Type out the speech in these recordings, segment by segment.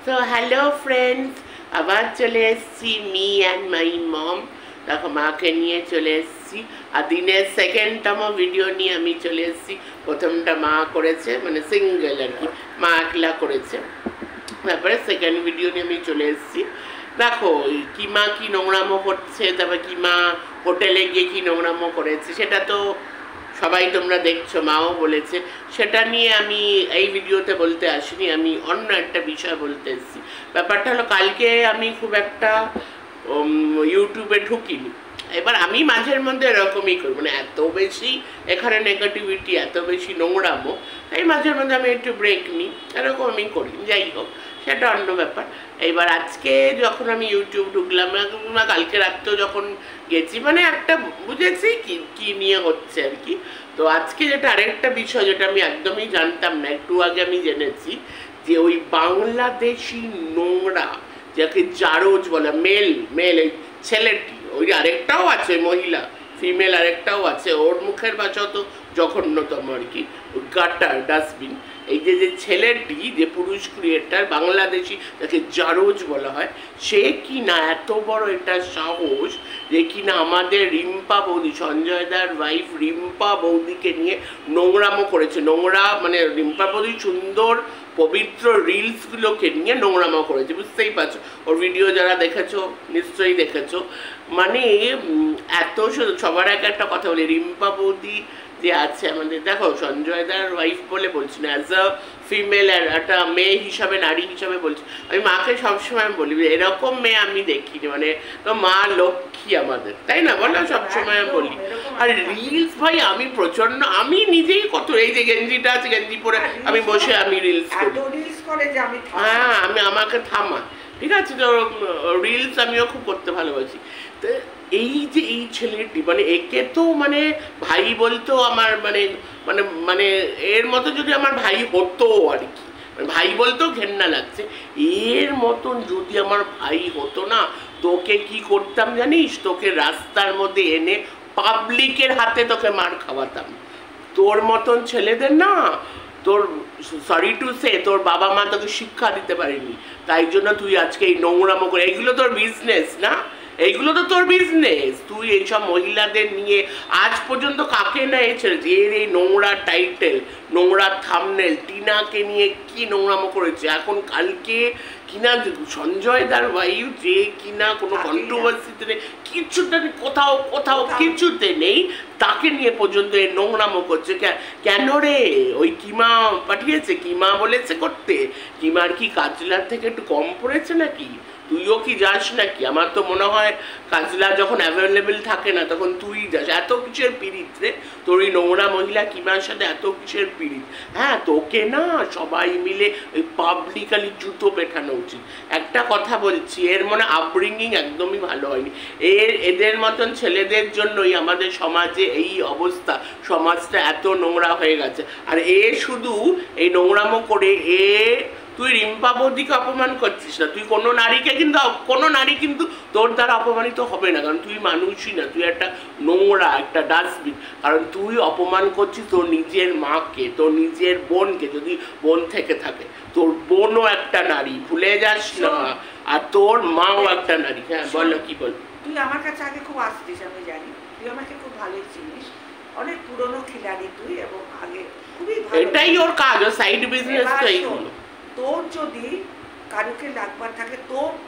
তো hello friends, আবার চলে এসেছি মি অ্যান্ড মাই মম। দেখো মাকে নিয়ে চলে এসেছি, আর দিনের সেকেন্ডতম ভিডিও নিয়ে আমি চলে এসেছি। প্রথমটা মা করেছে, মানে সিঙ্গেল আর কি, মা একলা করেছে। তারপরে সেকেন্ড ভিডিও নিয়ে আমি চলে এসেছি। দেখো কিমা কি নোংরামো করছে, তারপর কিমা হোটেলে গিয়ে কি নোংরামো করেছে, সেটা তো সবাই তোমরা দেখছো, মাও বলেছে। সেটা নিয়ে আমি এই ভিডিওতে বলতে আসিনি, আমি অন্য একটা বিষয় বলতে এসেছি। ব্যাপারটা হলো, কালকে আমি খুব একটা ইউটিউবে ঢুকিনি। এবার আমি মাঝের মধ্যে এরকমই করি, মানে এত বেশি এখানে নেগেটিভিটি, এত বেশি নোংরামো, তাই মাঝের মধ্যে আমি একটু ব্রেক নিই, এরকম আমি করি। যাই হোক, সেটা অন্য ব্যাপার। এবার আজকে যখন আমি ইউটিউব ঢুকলাম, কালকে রাত্রেও যখন গেছি, মানে একটা বুঝেছি কি নিয়ে হচ্ছে আর কি। তো আজকে যেটা আরেকটা বিষয়, যেটা আমি একদমই জানতাম না, একটু আগে আমি জেনেছি যে ওই বাংলাদেশি নোংরা, যাকে জারজ বলে, মেল এই ছেলেটি, ওই আরেকটাও আছে মহিলা, ফিমেল আরেকটাও আছে, ওর মুখের ভাষাও তো জঘন্যতম আর কি, গাটার, ডাস্টবিন। এই যে ছেলেটি, যে পুরুষ ক্রিয়েটার বাংলাদেশি, যাকে জারজ বলা হয়, সে কি না এত বড় এটা সাহস যে কিনা আমাদের রিম্পা বৌদি, সঞ্জয় দার ওয়াইফ রিম্পা বৌদিকে নিয়ে নোংরামো করেছে। নোংরা মানে রিম্পা বৌদি সুন্দর পবিত্র রিলসগুলোকে নিয়ে নোংরামো করেছে, বুঝতেই পারছো। ওর ভিডিও যারা দেখেছো নিশ্চয়ই দেখেছো। মানে এত সবার আগে একটা কথা বলি, রিম্পা বৌদি যে আছে আমাদের, দেখো সঞ্জয় দার ওয়াইফ বলে বলছি না, অ্যাজ আ ফিমেল, একটা মেয়ে হিসাবে, নারী হিসাবে বলছি। আমি মাকে সবসময় বলি এরকম মেয়ে আমি দেখিনি, মানে তো মা লক্ষ্মী আমাদের, তাই না বলো, সবসময় বলি। আর রিলস ভাই আমি প্রচন্ড, আমি নিজেই কত, এই যে গেঞ্জিটা আছে, গেঞ্জি পরে আমি বসে আমি রিলস করি। হ্যাঁ, আমি আমাকে থামা, ঠিক আছে। তো রিলস আমিও খুব করতে ভালোবাসি। তো এই যে এই ছেলেটি, মানে একে তো মানে ভাই বলতো আমার, মানে মানে মানে এর মতো যদি আমার ভাই হতো আর কি, ভাই বলতেও ঘেন্না লাগছে। এর মতন যদি আমার ভাই হতো না, তোকে কি করতাম জানিস, তোকে রাস্তার মধ্যে এনে পাবলিকের হাতে তোকে মার খাওয়াতাম। তোর মতন ছেলেদের না, তোর সরি টু সে, তোর বাবা মা তোকে শিক্ষা দিতে পারেনি, তাই জন্য তুই আজকে এই নোংরামো করে, এইগুলো তোর বিজনেস না, এইগুলো তো তোর বিজনেস। তুই এইসব মহিলাদের নিয়ে আজ পর্যন্ত কাকে না ছেড়েছে, এর এই নোংরা টাইটেল, নোংরা থাম্বনেল, টিনাকে নিয়ে কি নোংরামো করেছে। এখন কালকে কিনা সঞ্জয় দার ওয়াইফ, যে কিনা কোনো কন্ট্রোভার্সিতে নেই, কিছুতে কোথাও কোথাও কিছুতে নেই, তাকে নিয়ে পর্যন্ত এই নোংরামো করছে। কেন রে? ওই কিমা পাঠিয়েছে, কিমা বলেছে করতে, কিমার কি কাজলার থেকে একটু কম পড়েছে নাকি? তুইও কি যাস নাকি? আমার তো মনে হয় কাজলা যখন অ্যাভেলেবেল থাকে না, তখন তুই যাস। এত কিসের পিরিত রে তোর এই নোংরা মহিলা কিমার সাথে, এত কিসের পিরিত? হ্যাঁ, তোকে না সবাই মিলে ওই পাবলিকালি জুতো পেটানো উচিত। একটা কথা বলছি, এর মনে আপব্রিঙ্গিং একদমই ভালো হয়নি। এদের মতন ছেলেদের জন্যই আমাদের সমাজে এই অবস্থা, সমাজটা এত নোংরা হয়ে গেছে। আর শুধু এই নোংরামো করে তুই রিম্পা বৌদিকে অপমান করছিস না, তুই কোনো নারীকে কিন্তু, কোনো নারী কিন্তু তোর দ্বারা অপমানিত হবে না, কারণ তুই মানুষই না, তুই একটা নোংরা, একটা ডাস্টবিন। কারণ তুই অপমান করছিস তোর নিজের মাকে, তোর নিজের বোনকে, যদি বোন থেকে থাকে, তোর বোনও একটা নারী, ভুলে যাস না, আর তোর মাও একটা নারী। হ্যাঁ বলো, কি বল। তুই আমার কাছে আগে খুব আসতিস, আমি জানি, তুই আমাকে খুব ভালোই চিনিস, অনেক পুরনো খিলাড়ি তুই, এবং আগে খুবই ভালো, এটাই ওর কাজ, ও সাইড বিজনেস তো এইগুলো। তোর যদি কারুকে লাগবার থাকে,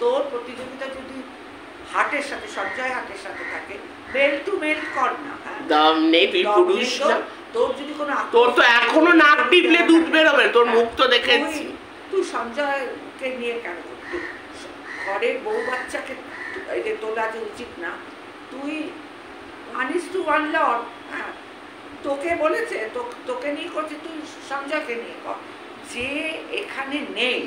তোর প্রতিযোগিতা যদি হাটের সাথে, সঞ্জয় হাটের সাথে থাকে, মেল টু মেল কর না। দাম নেই, তুই পুরুষ না, তোর যদি কোনো, তোর তো এখনো নাক টিপলে দুধ বেরোবে, তোর মুখ তো দেখেছি। তুই সঞ্জয়কে নিয়ে কেন করবি? ঘরের বউ বাচ্চাকে তোলা যে উচিত না। তুই মানিস টু ওয়ান লর্ড। হ্যাঁ, তোকে বলেছে, তোকে নিয়ে করছে, তুই সঞ্জয়কে নিয়ে কর। যে এখানে নেই,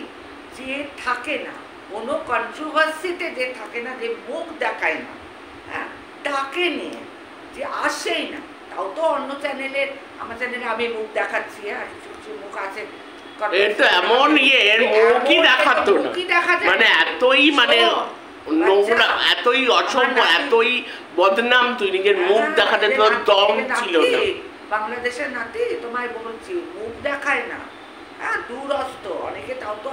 যে থাকে না কোনো কন্ট্রোভার্সিতে, যে থাকে না, যে মুখ দেখায় না, হ্যাঁ, তাকে নিয়ে যে আসেই না, তাও তো অন্য চ্যানেলের, আমার চ্যানেলে আমি মুখ দেখাচ্ছি, হ্যাঁ, কিছু কিছু মুখ আছে, এমন এর মুখই দেখাতো না, মানে এতই মানে নোংরা, এতই অসভ্য, এতই বদনাম, তুই নিজের মুখ দেখাতে তোর দম ছিল না। বাংলাদেশের নাতি, তোমায় বলছি, মুখ দেখায় না, হ্যাঁ, দূরস্থ অনেকে, তাও তো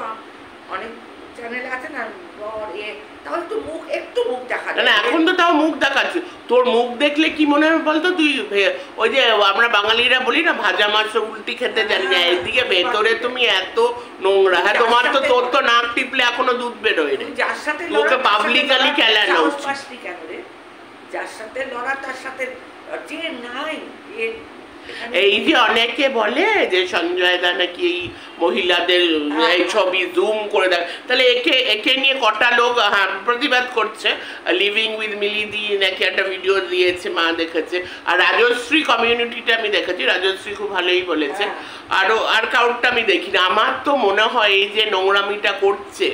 অনেক চ্যানেল আছে না তাহলে একটু মুখ দেখা না এখন তো তাও মুখ দেখাচ্ছে। তোর মুখ দেখলে কি মনে হবে বলতো, তুই ওই যে আমরা বাঙালিরা বলি না ভাজা মাছ উল্টি খেতে জানি না, এদিকে ভেতরে তুমি এত নোংরা। হ্যাঁ তোমার তো, তোর তো নাক টিপলে এখনো দুধ বেরোয় রে, যার সাথে লোকে পাবলিকালি খেলানো কেন রে, যার সাথে লড়া তার সাথে যে নাই। এই যে অনেকে বলে যে সঞ্জয় দা নাকি এই মহিলাদের এই ছবি জুম করে দেয়, তাহলে একে নিয়ে কটা লোক প্রতিবাদ করছে। লিভিং উইথ মিলিদি নাকি একটা ভিডিও দিয়েছে, মা দেখেছে। আর রাজশ্রী কমিউনিটিটা আমি দেখেছি, রাজশ্রী খুব ভালোই বলেছে। আর কাউরটা আমি দেখি না। আমার তো মনে হয় এই যে নোংরামিটা করছে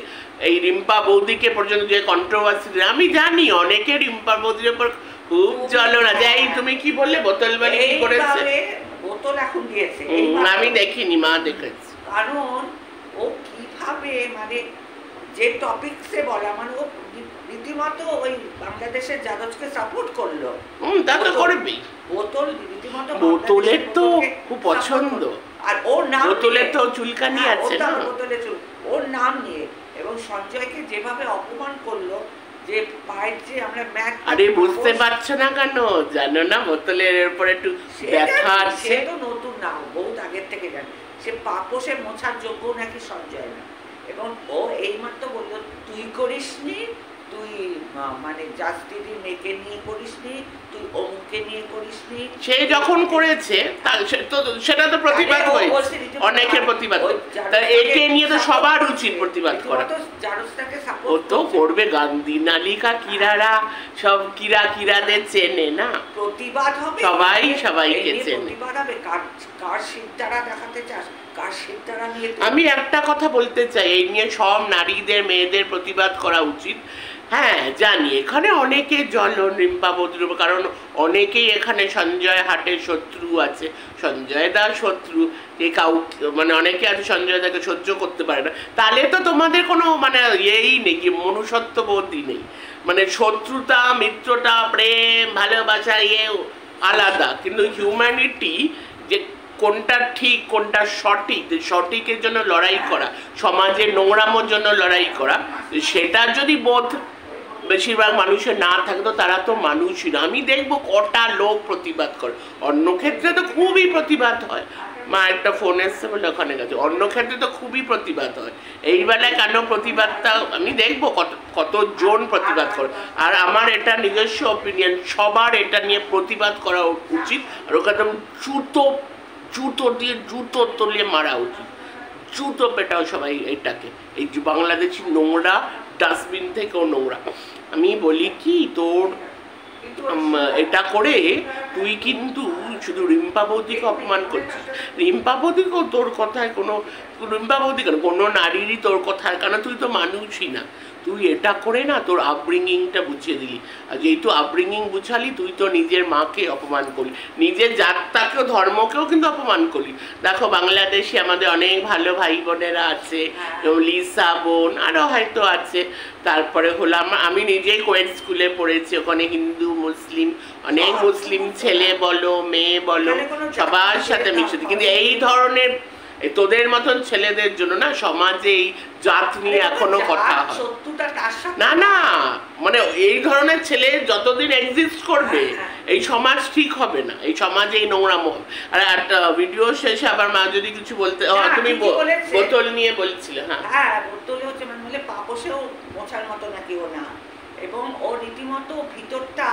এই রিম্পা বৌদিকে পর্যন্ত যে কন্ট্রোভার্সি, আমি জানি অনেকে রিম্পা বৌদির উপর খুব চলো না। যাই তুমি কি বললে বোতল বাড়ি কি করেছে? বোতল এখন দিয়েছে, আমি দেখিনি, মা দেখেছে। কারণ ও কিভাবে মানে যে টপিকসে বলা, মানে ও রীতিমতো ওই বাংলাদেশের জাদজকে সাপোর্ট করলো। তা তো করবি, বোতল রীতিমতো বোতলের তো খুব পছন্দ। আর ওর নাম বোতলের তো চুলকানি আছে না, বোতলের চুল ওর নাম নিয়ে। এবং সঞ্জয়কে যেভাবে অপমান করলো, যে পায়ের যে আমরা ম্যাট, আরে বুঝতে পারছো না কেন জানো না, বোতলের উপরে একটু ব্যথা আছে। সে তো নতুন না, বহুত আগের থেকে জানে। সে পাপোশে মোছার যোগ্য নাকি সঞ্জয় না। এবং ও এইমাত্র বললো তুই করিসনি, তুই মানে জাস্টিদি মেয়েকে নিয়ে করিসনি, তুই অমুককে নিয়ে করিসনি। সে যখন করেছে সেটা তো প্রতিবাদ হয়েছে, অনেকের প্রতিবাদ। একে নিয়ে তো সবার উচিত প্রতিবাদ করা। ও তো করবে, গান্ধী নালিকা কিরারা সব কিরাদের চেনে না, প্রতিবাদ হবে, সবাই সবাইকে চেনে। প্রতিবাদ হবে, কার সিদ্ধারা দেখাতে চাস, কার সিদ্ধারা নিয়ে। আমি একটা কথা বলতে চাই, এই নিয়ে সব নারীদের মেয়েদের প্রতিবাদ করা উচিত। হ্যাঁ জানি এখানে অনেকে জ্বলন রিম্পা বৌদির উপর, কারণ অনেকেই এখানে সঞ্জয় হাটের শত্রু আছে, সঞ্জয় দার শত্রু। মানে অনেকে আছে সঞ্জয় দাকে সহ্য করতে পারে না। তাহলে তো তোমাদের কোনো মানে ইয়েই নেই, কি মনুষ্যত্ব বোধই নেই। মানে শত্রুতা, মিত্রতা, প্রেম, ভালোবাসা আলাদা, কিন্তু হিউম্যানিটি যে কোনটা ঠিক কোনটা সঠিক, সঠিকের জন্য লড়াই করা, সমাজের নোংরামোর জন্য লড়াই করা, সেটা যদি বোধ বেশিরভাগ মানুষের না থাকে তো তারা তো মানুষই না। আমি দেখবো কটা লোক প্রতিবাদ করে, অন্য ক্ষেত্রে তো খুবই প্রতিবাদ হয়। মা একটা ফোন এসছে বলে ওখানে গেছে, অন্য ক্ষেত্রে তো খুবই প্রতিবাদ হয়। এই বেলায় কেন প্রতিবাদটা আমি দেখবো কতজন প্রতিবাদ করে। আর আমার এটা নিজস্ব অপিনিয়ন, সবার এটা নিয়ে প্রতিবাদ করা উচিত। আর ওকে একদম জুতো দিয়ে জুতো তলিয়ে মারা উচিত, জুতো পেটাও সবাই এটাকে। এই বাংলাদেশি নোংরা ডাস্টবিন থেকেও নোংরা। আমি বলি কি, তোর এটা করে তুই কিন্তু শুধু রিম্পা বৌদিকে অপমান করছিস। রিম্পা বৌদিকেও তোর কথায় রিম্পা বৌদি কেন, কোনো নারীরই তোর কথায়, কারণ তুই তো মানুষই না। তুই এটা করে না তোর আপব্রিঙ্গিংটা বুঝিয়ে দিলি। আর যেহেতু আপব্রিঙ্গিং বুঝালি, তুই তো নিজের মাকে অপমান করলি, নিজের জাতটাকেও ধর্মকেও কিন্তু অপমান করলি। দেখো বাংলাদেশে আমাদের অনেক ভালো ভাই বোনেরা আছে, লিসা বোন আরও হয়তো আছে। তারপরে হলো আমি নিজেই কোয়েট স্কুলে পড়েছি, ওখানে হিন্দু মুসলিম অনেক মুসলিম ছেলে বলো মেয়ে বলো সবার সাথে মিশেছি। কিন্তু এই ধরনের তোদের মতন ছেলেদের জন্য না সমাজে এই জাত নিয়ে এখনো কথা হয় না। না মানে এই ধরনের ছেলে যতদিন এক্সিস্ট করবে এই সমাজ ঠিক হবে না, এই সমাজে এই নোংরাম হবে। আর একটা ভিডিও শেষে আবার মা যদি কিছু বলতে, তুমি বোতল নিয়ে বলছিলে। হ্যাঁ বোতল হচ্ছে মানে পাপোশেও মোছার মতো নাকি ও না, এবং ও রীতিমতো ভিতরটা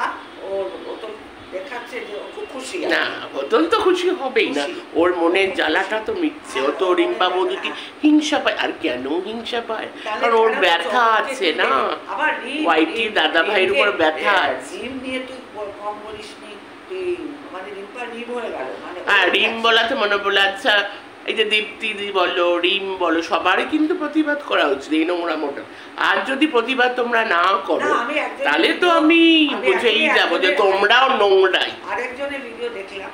ওর বোতল দেখাচ্ছে যে ও খুব খুশি। না বোতল তো খুশি হবেই না, ওর মনের জ্বালাটা তো মিটছে। ও তো রিম্পা বৌদিকে হিংসা পায়। আর কেন হিংসা পায়? কারণ ওর ব্যথা আছে না, ওয়াইটির দাদা ভাইয়ের উপর ব্যথা আছে। হ্যাঁ রিম বলাতে মনে পড়লো, আচ্ছা এই যে দীপ্তি বলো রিম বলো সবারই কিন্তু প্রতিবাদ করা উচিত এই নোংরা মোটা। আর যদি প্রতিবাদ তোমরা না করো তাহলে তো আমি বুঝেই যাবো যে তোমরাও নোংরাই। আরেকজনের ভিডিও দেখলাম,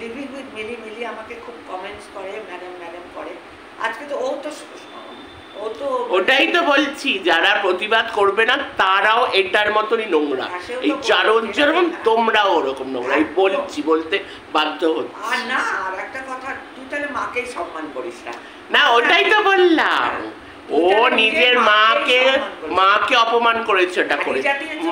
লিভিং উইথ মিলি আমাকে খুব কমেন্টস করে, ম্যাডাম ম্যাডাম করে। আজকে তো ও তো ওটাই তো বলছি, যারা প্রতিবাদ করবে না তারাও এটার মতনই নোংরা। এই যেরকম তোমরাও ওরকম নোংরা, এই বলছি, বলতে বাধ্য হচ্ছে। আর না আর একটা কথা, তুই তাহলে মাকেই সম্মান করিস না। না ওটাই তো বললাম, ও নিজের মাকে অপমান করেছে এটা করে।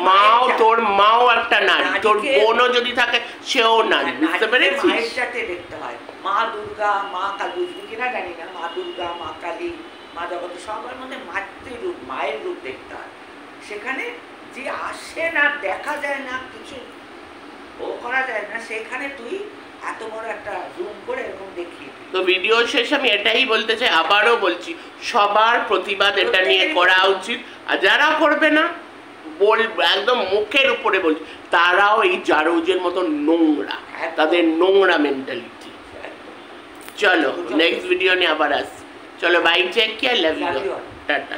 মাও তোর মাও একটা নারী, তোর বোনও যদি থাকে সেও নারী, বুঝতে পেরেছিস? মায়ের সাথে দেখতে হয়, মা দুর্গা, মা কালী, বুঝবি কিনা জানি না, মা দুর্গা, মা কালী, মা জগত, সবার মধ্যে মাতৃরূপ, মায়ের রূপ দেখতে হয়। সেখানে যে আসে না, দেখা যায় না, কিছু ও করা যায় না, সেখানে তুই এত বড় একটা জুম করে এরকম দেখিয়ে। তো ভিডিও শেষে আমি এটাই বলতে চাই, আবারও বলছি, সবার প্রতিবাদ এটা নিয়ে করা উচিত। আর যারা করবে না, একদম মুখের উপরে বলছি, তারাও এই জারৌজের মতো নোংরা, তাদের নোংরা মেন্টালিটি। চলো নেক্সট ভিডিও নিয়ে আবার আসছি। চলো bye, take care, love you, tata.